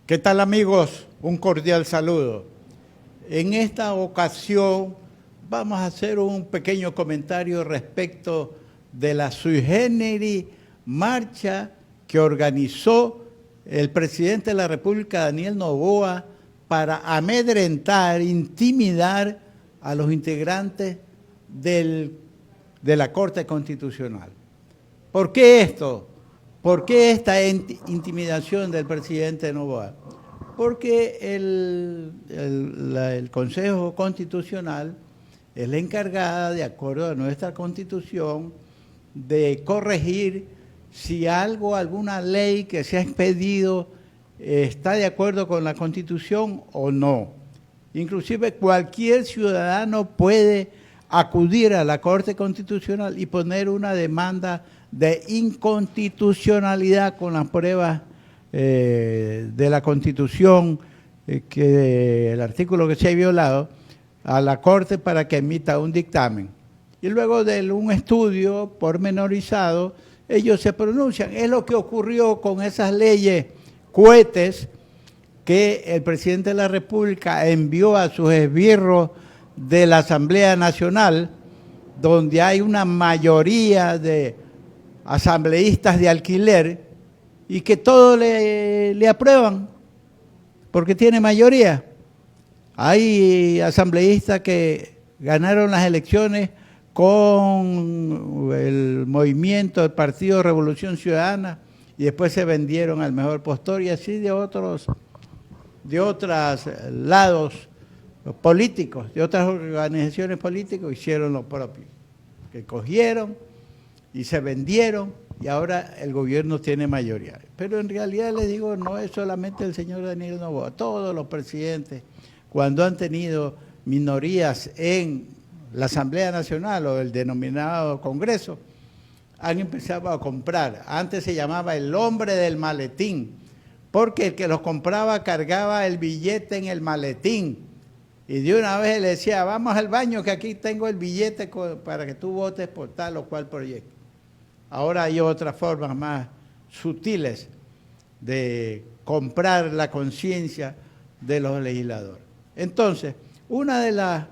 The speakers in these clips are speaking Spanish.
¿Qué tal, amigos? Un cordial saludo. En esta ocasión vamos a hacer un pequeño comentario respecto de la sui generis marcha que organizó el presidente de la República, Daniel Noboa, para amedrentar, intimidar a los integrantes de la Corte Constitucional. ¿Por qué esto? ¿Por qué esta intimidación del presidente Noboa? Porque el Consejo Constitucional es la encargada, de acuerdo a nuestra Constitución, de corregir si alguna ley que se ha expedido está de acuerdo con la Constitución o no. Inclusive cualquier ciudadano puede acudir a la Corte Constitucional y poner una demanda de inconstitucionalidad con las pruebas de la Constitución, el artículo que se ha violado, a la Corte para que emita un dictamen. Y luego de un estudio pormenorizado, ellos se pronuncian. Es lo que ocurrió con esas leyes cohetes que el presidente de la República envió a sus esbirros de la Asamblea Nacional, donde hay una mayoría de asambleístas de alquiler y que todo le aprueban porque tiene mayoría. Hay asambleístas que ganaron las elecciones con el movimiento del Partido Revolución Ciudadana y después se vendieron al mejor postor, y así de otros lados políticos, de otras organizaciones políticas hicieron lo propio, que cogieron y se vendieron, y ahora el gobierno tiene mayoría. Pero en realidad les digo, no es solamente el señor Daniel Noboa, todos los presidentes, cuando han tenido minorías en la Asamblea Nacional o el denominado Congreso, han empezado a comprar. Antes se llamaba el hombre del maletín, porque el que los compraba cargaba el billete en el maletín, y de una vez le decía, vamos al baño que aquí tengo el billete para que tú votes por tal o cual proyecto. Ahora hay otras formas más sutiles de comprar la conciencia de los legisladores. Entonces, una de las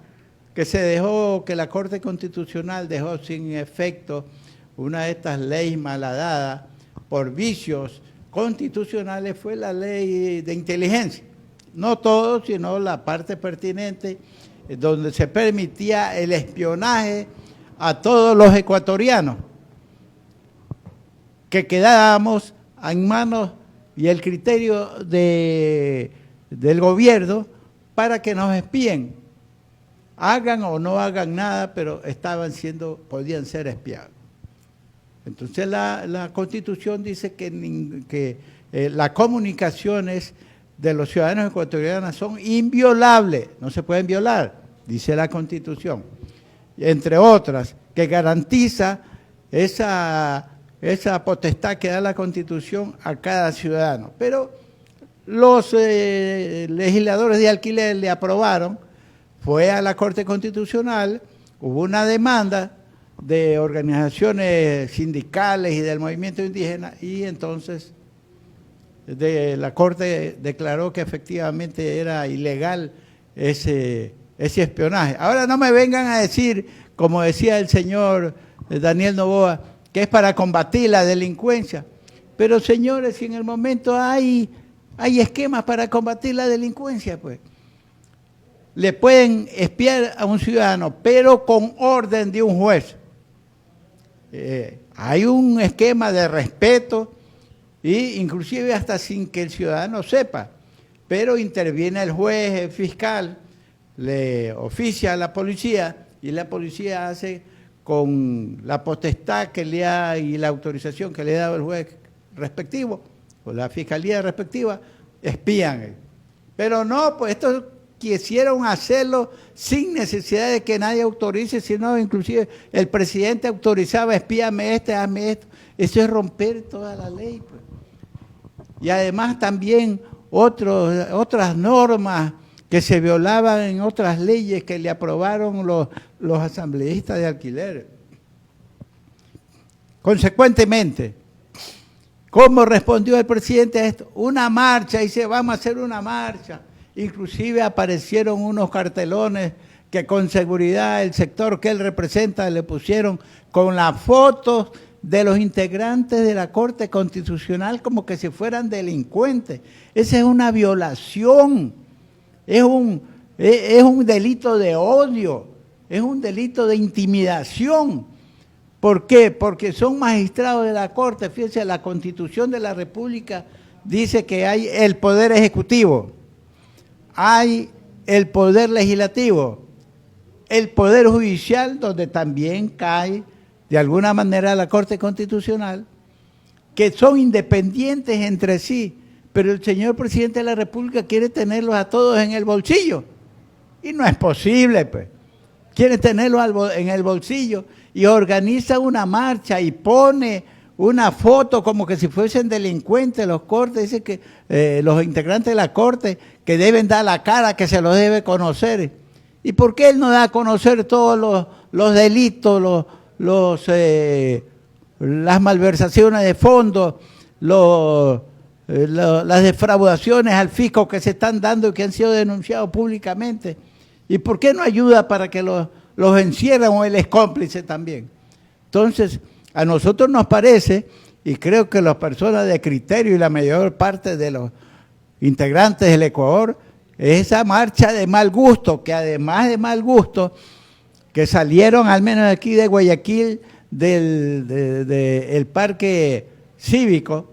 que la Corte Constitucional dejó sin efecto, una de estas leyes malhadadas por vicios constitucionales, fue la ley de inteligencia. No todo, sino la parte pertinente, donde se permitía el espionaje a todos los ecuatorianos, que quedábamos en manos y el criterio del gobierno para que nos espíen, hagan o no hagan nada, pero podían ser espiados. Entonces la Constitución dice que las comunicaciones de los ciudadanos ecuatorianos son inviolables, no se pueden violar, dice la Constitución. Entre otras, que garantiza esa potestad que da la Constitución a cada ciudadano. Pero los legisladores de alquiler le aprobaron, fue a la Corte Constitucional, hubo una demanda de organizaciones sindicales y del movimiento indígena, y entonces la Corte declaró que efectivamente era ilegal ese espionaje. Ahora no me vengan a decir, como decía el señor Daniel Noboa, que es para combatir la delincuencia. Pero señores, si en el momento hay esquemas para combatir la delincuencia, pues le pueden espiar a un ciudadano, pero con orden de un juez. Hay un esquema de respeto, e inclusive hasta sin que el ciudadano sepa, pero interviene el juez, el fiscal, le oficia a la policía, y la policía hace con la potestad y la autorización que le ha dado el juez respectivo, o la fiscalía respectiva, espían. Pero no, pues estos quisieron hacerlo sin necesidad de que nadie autorice, sino inclusive el presidente autorizaba, espíame hazme esto. Eso es romper toda la ley, pues. Y además también otras normas que se violaban en otras leyes que le aprobaron los asambleístas de alquiler. Consecuentemente, ¿Cómo respondió el presidente a esto? Una marcha, dice, vamos a hacer una marcha. Inclusive aparecieron unos cartelones que con seguridad el sector que él representa le pusieron con las fotos de los integrantes de la Corte Constitucional como que si fueran delincuentes. Esa es una violación, es un delito de odio, es un delito de intimidación. ¿Por qué? Porque son magistrados de la Corte. Fíjense, la Constitución de la República dice que hay el Poder Ejecutivo, hay el Poder Legislativo, el Poder Judicial, donde también cae de alguna manera la Corte Constitucional, que son independientes entre sí, pero el señor presidente de la República quiere tenerlos a todos en el bolsillo. Y no es posible, pues. Quiere tenerlos en el bolsillo y organiza una marcha y pone una foto como que si fuesen delincuentes los cortes, dice que los integrantes de la Corte que deben dar la cara, que se los debe conocer. ¿Y por qué él no da a conocer todos los delitos, las malversaciones de fondos, las defraudaciones al fisco que se están dando y que han sido denunciados públicamente? ¿Y por qué no ayuda para que los encierren o él es cómplice también? Entonces, a nosotros nos parece, y creo que las personas de criterio y la mayor parte de los integrantes del Ecuador, esa marcha de mal gusto, que además de mal gusto, que salieron al menos aquí de Guayaquil, del parque cívico,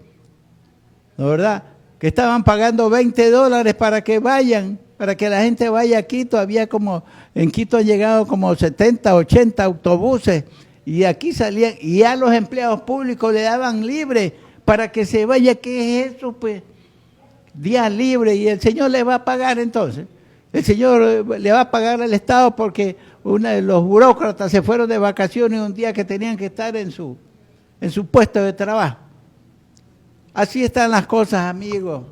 ¿no verdad? Que estaban pagando $20 para que vayan, para que la gente vaya a Quito. Había como, en Quito han llegado como 70, 80 autobuses, y aquí salían, y ya los empleados públicos le daban libre para que se vaya. ¿Qué es eso, pues? Días libres, y el señor le va a pagar entonces. El señor le va a pagar al Estado porque los burócratas se fueron de vacaciones un día que tenían que estar en su puesto de trabajo. Así están las cosas, amigos.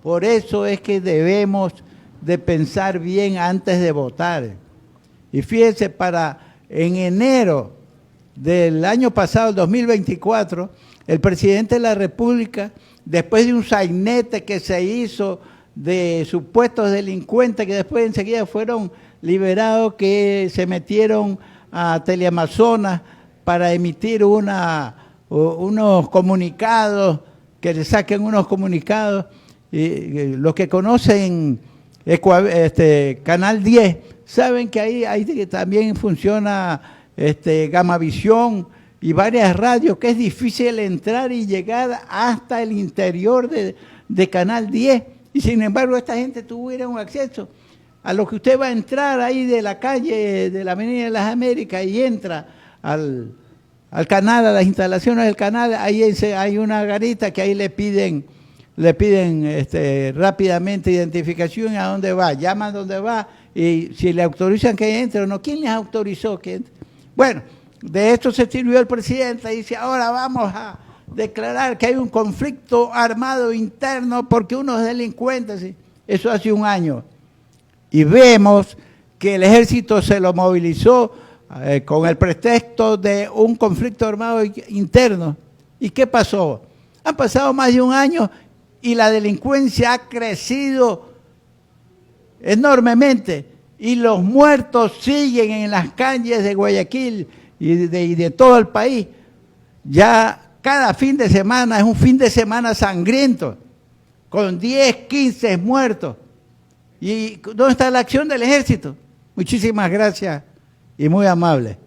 Por eso es que debemos de pensar bien antes de votar. Y fíjense, en enero del año pasado, el 2024, el presidente de la República, después de un sainete que se hizo de supuestos delincuentes que después enseguida fueron liberados, que se metieron a Teleamazonas para emitir unos comunicados, que le saquen unos comunicados. Los que conocen Canal 10 saben que ahí también funciona Gamavisión y varias radios, que es difícil entrar y llegar hasta el interior de Canal 10. Y sin embargo, esta gente tuviera un acceso a lo que usted va a entrar ahí de la calle de la Avenida de las Américas y entra al canal, a las instalaciones del canal. Ahí hay una garita que ahí le piden rápidamente identificación a dónde va, llaman dónde va y si le autorizan que entre o no. ¿Quién les autorizó que entre? Bueno, de esto se sirvió el presidente y dice, ahora vamos a declarar que hay un conflicto armado interno porque unos delincuentes, ¿sí? Eso hace un año. Y vemos que el ejército se lo movilizó con el pretexto de un conflicto armado interno. ¿Y qué pasó? Han pasado más de un año y la delincuencia ha crecido enormemente y los muertos siguen en las calles de Guayaquil y de todo el país. Ya cada fin de semana es un fin de semana sangriento, con 10, 15 muertos. ¿Y dónde está la acción del ejército? Muchísimas gracias y muy amable.